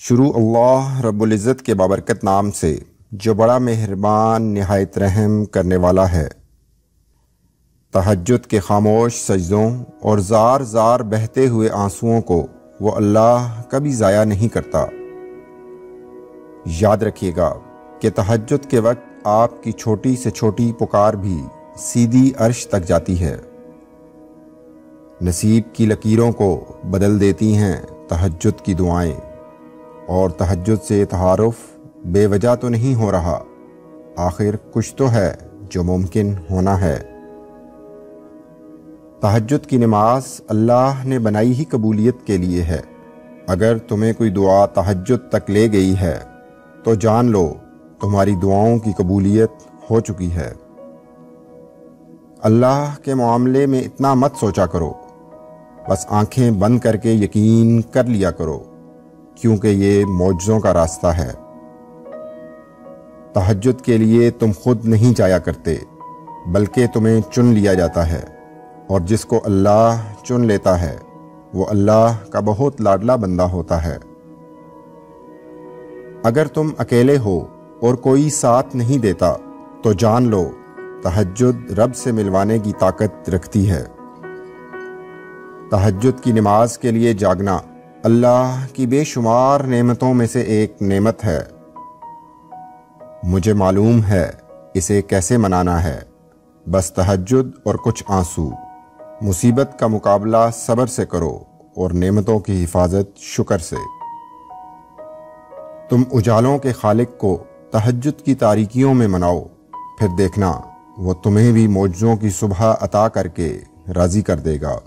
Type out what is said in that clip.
شروع اللہ رب العزت کے بابرکت نام سے جو بڑا مہربان نہایت رحم کرنے والا ہے۔ تہجد کے خاموش سجدوں اور زار زار بہتے ہوئے آنسوؤں کو وہ اللہ کبھی ضائع نہیں کرتا۔ یاد رکھیے گا کہ تہجد کے وقت آپ کی چھوٹی سے چھوٹی پکار بھی سیدھی عرش تک جاتی ہے۔ نصیب کی لکیروں کو بدل دیتی ہیں تہجد کی دعائیں، اور تہجد سے تعارف بے وجہ تو نہیں ہو رہا، آخر کچھ تو ہے جو ممکن ہونا ہے۔ تہجد کی نماز اللہ نے بنائی ہی قبولیت کے لیے ہے۔ اگر تمہیں کوئی دعا تہجد تک لے گئی ہے تو جان لو تمہاری دعاؤں کی قبولیت ہو چکی ہے۔ اللہ کے معاملے میں اتنا مت سوچا کرو، بس آنکھیں بند کر کے یقین کر لیا کرو، کیونکہ یہ معجزوں کا راستہ ہے۔ تہجد کے لیے تم خود نہیں جایا کرتے، بلکہ تمہیں چن لیا جاتا ہے، اور جس کو اللہ چن لیتا ہے وہ اللہ کا بہت لاڈلا بندہ ہوتا ہے۔ اگر تم اکیلے ہو اور کوئی ساتھ نہیں دیتا تو جان لو تہجد رب سے ملوانے کی طاقت رکھتی ہے۔ تہجد کی نماز کے لیے جاگنا اللہ کی بے شمار نعمتوں میں سے ایک نعمت ہے۔ مجھے معلوم ہے اسے کیسے منانا ہے، بس تہجد اور کچھ آنسو۔ مصیبت کا مقابلہ صبر سے کرو اور نعمتوں کی حفاظت شکر سے۔ تم اجالوں کے خالق کو تہجد کی تاریکیوں میں مناؤ، پھر دیکھنا وہ تمہیں بھی معجزوں کی صبح عطا کر کے راضی کر دے گا۔